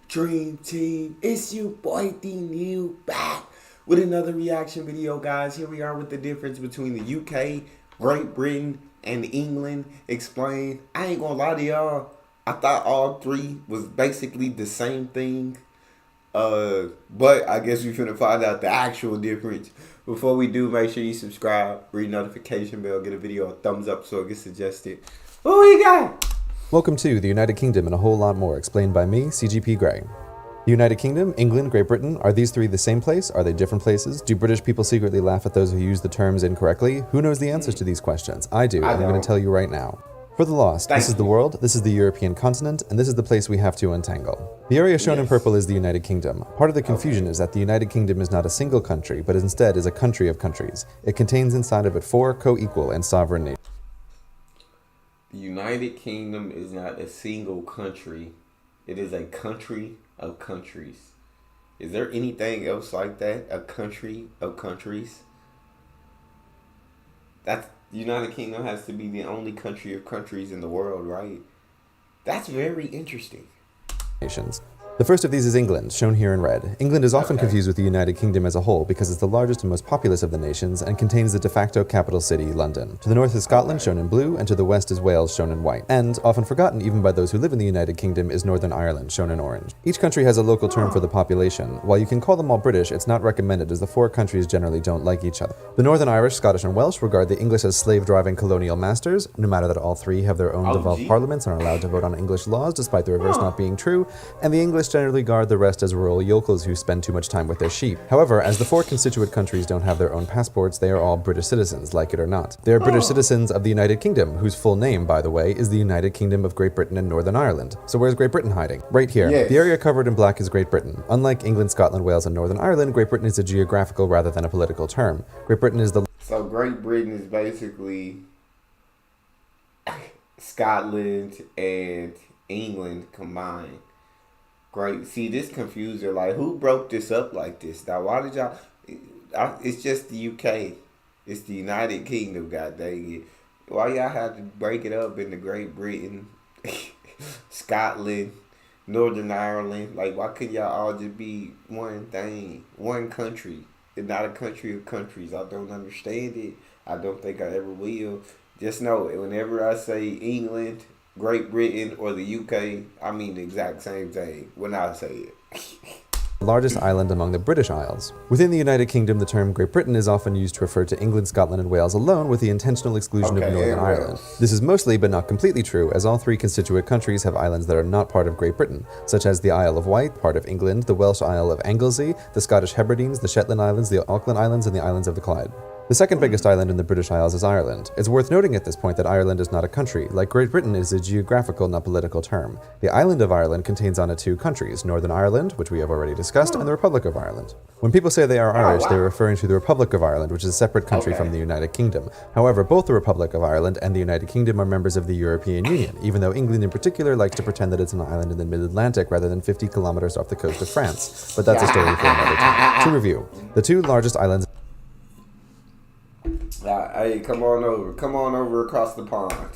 Dream Team, it's your boy Neal back with another reaction video, guys. Here we are with the difference between the UK, Great Britain, and England. Explain. I ain't gonna lie to y'all. I thought all three was basically the same thing. But I guess we're finna find out the actual difference. Before we do, make sure you subscribe, read notification bell, get a video a thumbs up so it gets suggested. What we got? Welcome to the United Kingdom and a whole lot more, explained by me, CGP Grey. The United Kingdom, England, Great Britain, are these three the same place? Are they different places? Do British people secretly laugh at those who use the terms incorrectly? Who knows the answers to these questions? I do, and I'm going to tell you right now. For the lost, this is the world, this is the European continent, and this is the place we have to untangle. The area shown in purple is the United Kingdom. Part of the confusion is that the United Kingdom is not a single country, but instead is a country of countries. It contains inside of it 4 co-equal and sovereign nations. The United Kingdom is not a single country. It is a country of countries. Is there anything else like that? A country of countries? That's the United Kingdom has to be the only country of countries in the world, right? That's very interesting. The first of these is England, shown here in red. England is often confused with the United Kingdom as a whole because it's the largest and most populous of the nations and contains the de facto capital city, London. To the north is Scotland, shown in blue, and to the west is Wales, shown in white. And, often forgotten even by those who live in the United Kingdom, is Northern Ireland, shown in orange. Each country has a local term for the population. While you can call them all British, it's not recommended as the 4 countries generally don't like each other. The Northern Irish, Scottish, and Welsh regard the English as slave-driving colonial masters, no matter that all 3 have their own devolved parliaments and are allowed to vote on English laws, despite the reverse not being true, and the English generally guard the rest as rural yokels who spend too much time with their sheep. However, as the 4 constituent countries don't have their own passports, they are all British citizens, like it or not. They are British citizens of the United Kingdom, whose full name, by the way, is the United Kingdom of Great Britain and Northern Ireland. So where's Great Britain hiding? Right here. Yes. The area covered in black is Great Britain. Unlike England, Scotland, Wales, and Northern Ireland, Great Britain is a geographical rather than a political term. Great Britain is the... So Great Britain is basically Scotland and England combined. Great. See, this confuser, like, who broke this up like this? Now, why did y'all... It's just the UK. It's the United Kingdom, god dang it. Why y'all have to break it up into Great Britain, Scotland, Northern Ireland? Like, why couldn't y'all all just be one thing, one country, and not a country of countries? I don't understand it. I don't think I ever will. Just know, whenever I say England, Great Britain, or the UK, I mean the exact same thing when I say it. largest island among the British Isles. Within the United Kingdom, the term Great Britain is often used to refer to England, Scotland, and Wales alone, with the intentional exclusion of Northern Ireland. This is mostly, but not completely true, as all 3 constituent countries have islands that are not part of Great Britain, such as the Isle of Wight, part of England, the Welsh Isle of Anglesey, the Scottish Hebrides, the Shetland Islands, the Auckland Islands, and the islands of the Clyde. The second biggest island in the British Isles is Ireland. It's worth noting at this point that Ireland is not a country. Like Great Britain, it is a geographical, not political term. The island of Ireland contains on it 2 countries, Northern Ireland, which we have already discussed, and the Republic of Ireland. When people say they are Irish, they are referring to the Republic of Ireland, which is a separate country from the United Kingdom. However, both the Republic of Ireland and the United Kingdom are members of the European Union, even though England in particular likes to pretend that it's an island in the mid-Atlantic rather than 50 kilometers off the coast of France. But that's a story for another time. To review, the 2 largest islands... Hey, come on over across the pond.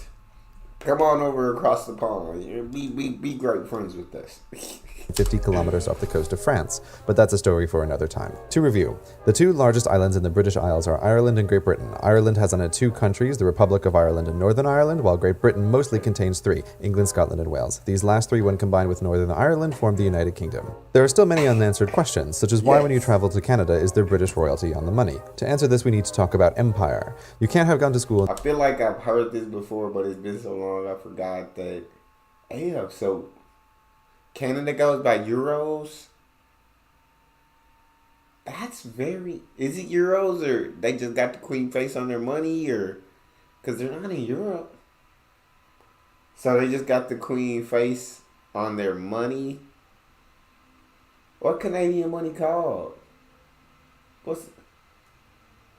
Come on over across the pond. Be great friends with us. 50 kilometers off the coast of France, but that's a story for another time. To review, the 2 largest islands in the British Isles are Ireland and Great Britain. Ireland has on it 2 countries, the Republic of Ireland and Northern Ireland, while Great Britain mostly contains 3, England, Scotland, and Wales. These last 3, when combined with Northern Ireland, form the United Kingdom. There are still many unanswered questions, such as why when you travel to Canada is there British royalty on the money? To answer this, we need to talk about empire. You can't have gone to school... I feel like I've heard this before, but it's been so long I forgot that... Yeah, so... Canada goes by euros. That's very... Is it euros or they just got the queen face on their money, or... Because they're not in Europe. So they just got the queen face on their money. What Canadian money called? What's...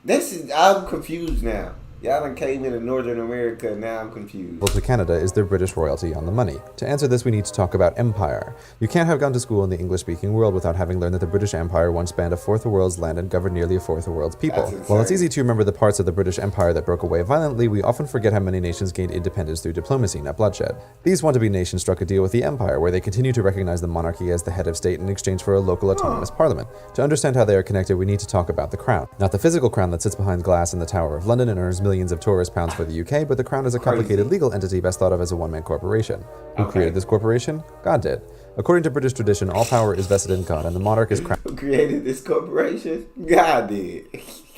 This is... I'm confused now. Y'all done came into Northern America, and now I'm confused. To Canada is their British royalty on the money. To answer this, we need to talk about empire. You can't have gone to school in the English-speaking world without having learned that the British Empire once spanned a fourth of the world's land and governed nearly a fourth of the world's people. While it's easy to remember the parts of the British Empire that broke away violently, we often forget how many nations gained independence through diplomacy, not bloodshed. These want-to-be nations struck a deal with the empire, where they continue to recognize the monarchy as the head of state in exchange for a local autonomous parliament. To understand how they are connected, we need to talk about the crown. Not the physical crown that sits behind glass in the Tower of London and earns millions of tourist pounds for the UK, but the crown is a complicated legal entity best thought of as a one-man corporation. Who created this corporation? God did. According to British tradition, all power is vested in God, and the monarch is crowned. Who created this corporation? God did.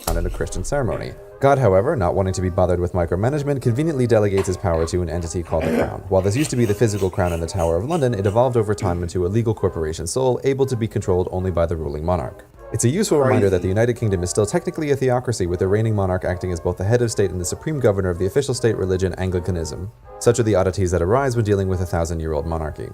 In a Christian ceremony. God, however, not wanting to be bothered with micromanagement, conveniently delegates his power to an entity called the Crown. While this used to be the physical crown in the Tower of London, it evolved over time into a legal corporation sole, able to be controlled only by the ruling monarch. It's a useful reminder that the United Kingdom is still technically a theocracy, with the reigning monarch acting as both the head of state and the supreme governor of the official state religion, Anglicanism. Such are the oddities that arise when dealing with a 1,000-year-old monarchy.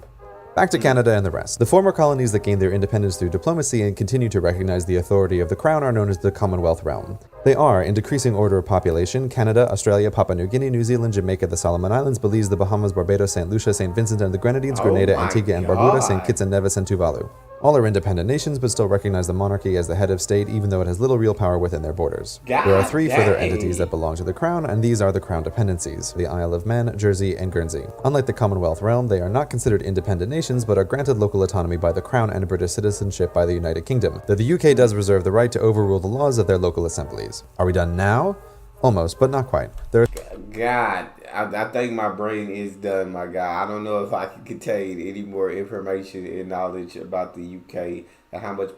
Back to Canada and the rest. The former colonies that gained their independence through diplomacy and continue to recognize the authority of the Crown are known as the Commonwealth realm. They are, in decreasing order of population, Canada, Australia, Papua New Guinea, New Zealand, Jamaica, the Solomon Islands, Belize, the Bahamas, Barbados, St. Lucia, St. Vincent and the Grenadines, Grenada, Antigua and Barbuda, St. Kitts and Nevis, and Tuvalu. All are independent nations, but still recognize the monarchy as the head of state, even though it has little real power within their borders. There are three further entities that belong to the Crown, and these are the Crown Dependencies: the Isle of Man, Jersey, and Guernsey. Unlike the Commonwealth realm, they are not considered independent nations, but are granted local autonomy by the Crown and British citizenship by the United Kingdom, though the UK does reserve the right to overrule the laws of their local assemblies. Are we done now? Almost, but not quite. God, I think my brain is done, my guy. I don't know if I can contain any more information and knowledge about the UK and how much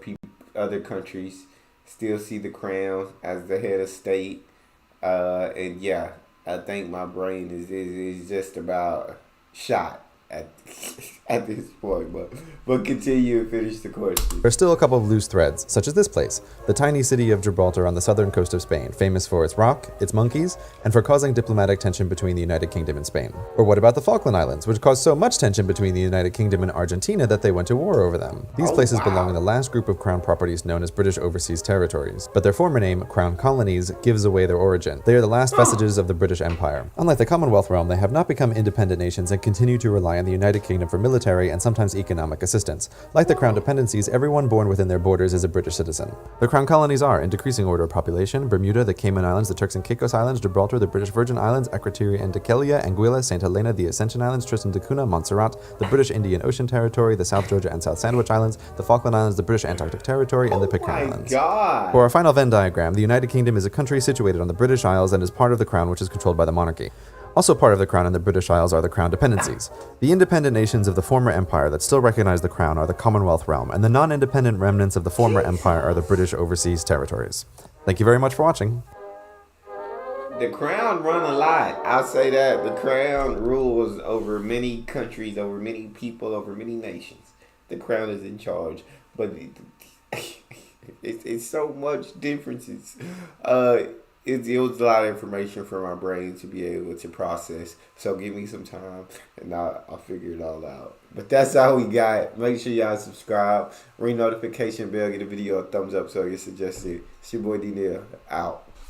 other countries still see the crown as the head of state. And yeah, I think my brain is just about shot at this point, but continue and finish the question. There are still a couple of loose threads, such as this place, the tiny city of Gibraltar on the southern coast of Spain, famous for its rock, its monkeys, and for causing diplomatic tension between the United Kingdom and Spain. Or what about the Falkland Islands, which caused so much tension between the United Kingdom and Argentina that they went to war over them? These places belong in the last group of crown properties known as British Overseas Territories, but their former name, Crown Colonies, gives away their origin. They are the last vestiges of the British Empire. Unlike the Commonwealth realm, they have not become independent nations and continue to rely on the United Kingdom for military and sometimes economic assistance. Like the Crown Dependencies, everyone born within their borders is a British citizen. The Crown Colonies are, in decreasing order of population, Bermuda, the Cayman Islands, the Turks and Caicos Islands, Gibraltar, the British Virgin Islands, Akrotiri and Dikelia, Anguilla, St. Helena, the Ascension Islands, Tristan da Cunha, Montserrat, the British Indian Ocean Territory, the South Georgia and South Sandwich Islands, the Falkland Islands, the British Antarctic Territory, and the Pitcairn Islands. For our final Venn diagram, the United Kingdom is a country situated on the British Isles and is part of the Crown, which is controlled by the monarchy. Also part of the Crown and the British Isles are the Crown Dependencies. The independent nations of the former empire that still recognize the Crown are the Commonwealth realm, and the non-independent remnants of the former empire are the British Overseas Territories. Thank you very much for watching. The Crown run a lot. I'll say that. The Crown rules over many countries, over many people, over many nations. The Crown is in charge. But it's so much differences. It was a lot of information for my brain to be able to process. So give me some time and I'll figure it all out. But that's all we got. Make sure y'all subscribe, ring notification bell, get the video a thumbs up so it gets suggested. It's your boy Neal, out.